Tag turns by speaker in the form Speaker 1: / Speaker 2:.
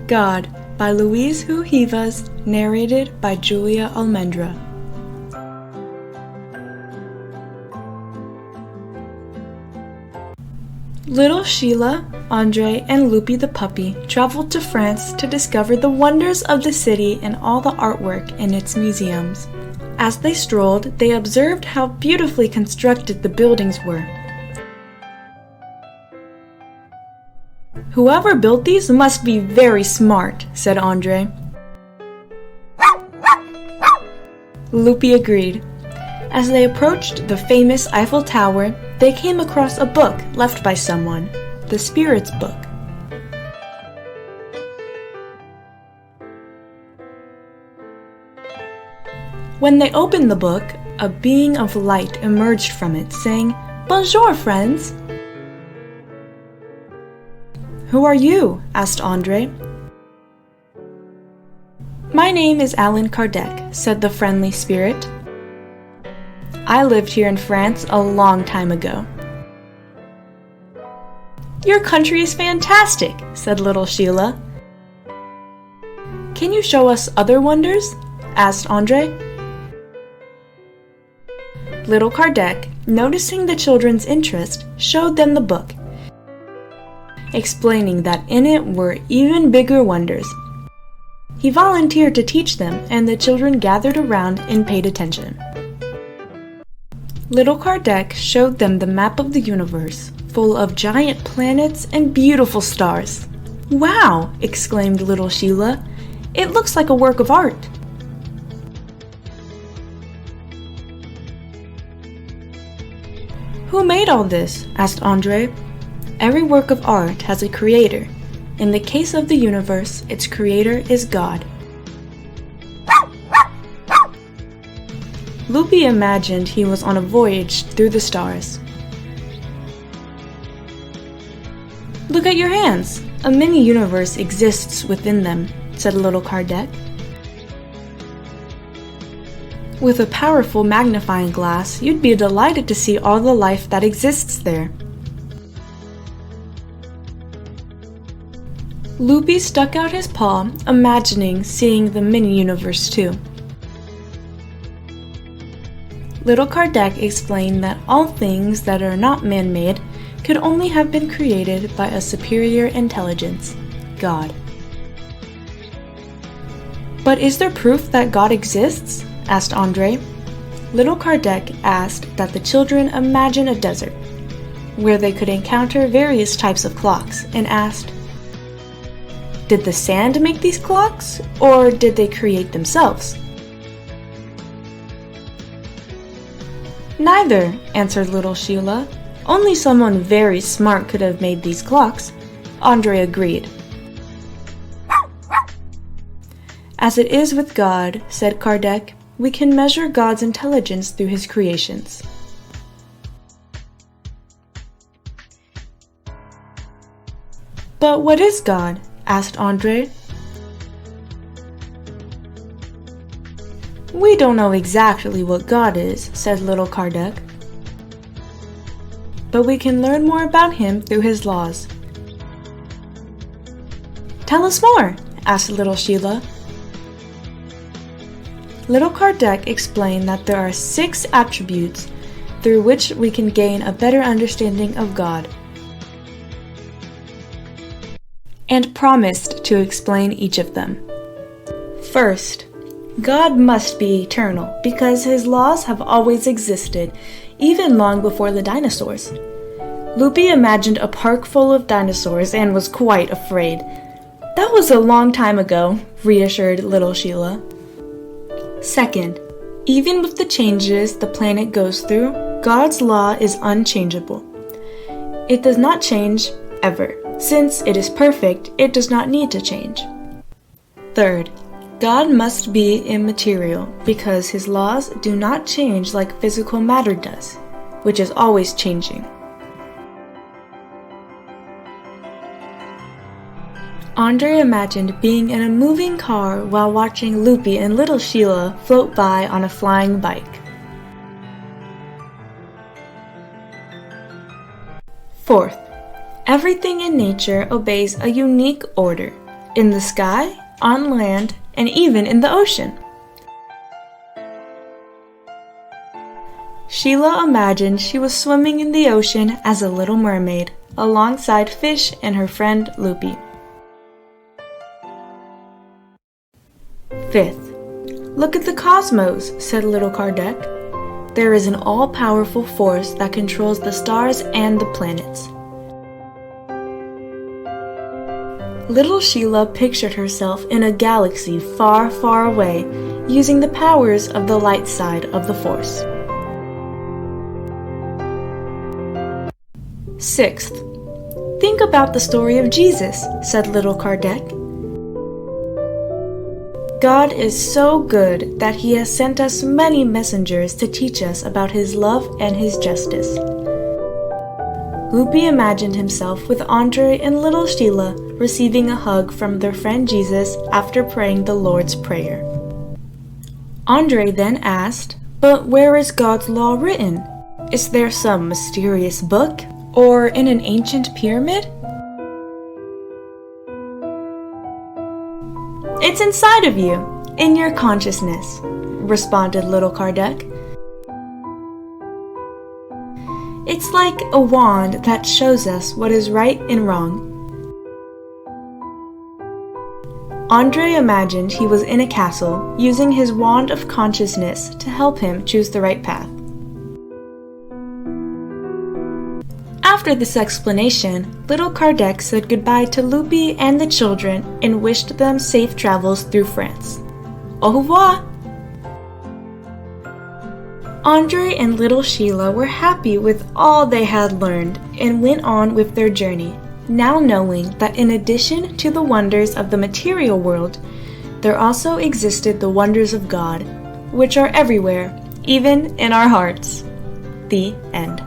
Speaker 1: God by Luis Hu Rivas, narrated by Julia Almendra. Little Sheila, Andre, and Loopy the puppy traveled to France to discover the wonders of the city and all the artwork in its museums. As they strolled, they observed how beautifully constructed the buildings were. "Whoever built these must be very smart," said Andre. Loopy agreed. As they approached the famous Eiffel Tower, they came across a book left by someone, the Spirit's Book. When they opened the book, a being of light emerged from it, saying, "Bonjour, friends!" "Who are you?" asked Andre. "My name is Allan Kardec," said the friendly spirit. "I lived here in France a long time ago." "Your country is fantastic," said little Sheila. "Can you show us other wonders?" asked Andre. Little Kardec, noticing the children's interest, showed them the book, explaining that in it were even bigger wonders. He volunteered to teach them, and the children gathered around and paid attention. Little Kardec showed them the map of the universe, full of giant planets and beautiful stars. "Wow!" exclaimed little Sheila. "It looks like a work of art." "Who made all this?" asked Andre. "Every work of art has a creator. In the case of the universe, its creator is God." Loopy imagined he was on a voyage through the stars. "Look at your hands! A mini-universe exists within them," said little Kardec. "With a powerful magnifying glass, you'd be delighted to see all the life that exists there." Loopy stuck out his paw, imagining seeing the mini-universe too. Little Kardec explained that all things that are not man-made could only have been created by a superior intelligence, God. "But is there proof that God exists?" asked Andre. Little Kardec asked that the children imagine a desert, where they could encounter various types of clocks, and asked, "Did the sand make these clocks, or did they create themselves?" "Neither," answered little Sheila. "Only someone very smart could have made these clocks." Andre agreed. "As it is with God," said Kardec, "we can measure God's intelligence through his creations." "But what is God?" asked Andre. "We don't know exactly what God is," said little Kardec. "But we can learn more about him through his laws." "Tell us more," asked little Sheila. Little Kardec explained that there are 6 attributes through which we can gain a better understanding of God, and promised to explain each of them. First, God must be eternal because his laws have always existed, even long before the dinosaurs. Loopy imagined a park full of dinosaurs and was quite afraid. "That was a long time ago," reassured little Sheila. Second, even with the changes the planet goes through, God's law is unchangeable. It does not change ever. Since it is perfect, it does not need to change. Third, God must be immaterial because his laws do not change like physical matter does, which is always changing. Andre imagined being in a moving car while watching Loopy and little Sheila float by on a flying bike. Fourth, everything in nature obeys a unique order. in the sky, on land, and even in the ocean. Sheila imagined she was swimming in the ocean as a little mermaid, alongside Fish and her friend Loopy. Fifth, look at the cosmos, said little Kardec. There is an all-powerful force that controls the stars and the planets. Little Sheila pictured herself in a galaxy far, far away, using the powers of the light side of the force. Sixth, think about the story of Jesus, said little Kardec. God is so good that He has sent us many messengers to teach us about His love and His justice. Loopy imagined himself with Andre and little Sheila receiving a hug from their friend Jesus after praying the Lord's Prayer. Andre then asked, "But where is God's law written? Is there some mysterious book? Or in an ancient pyramid?" "It's inside of you, in your consciousness," responded little Kardec. "It's like a wand that shows us what is right and wrong." Andre imagined he was in a castle, using his wand of consciousness to help him choose the right path. After this explanation, little Kardec said goodbye to Loopy and the children and wished them safe travels through France. Au revoir! Andre and little Sheila were happy with all they had learned and went on with their journey, now knowing that in addition to the wonders of the material world, there also existed the wonders of God, which are everywhere, even in our hearts. The end.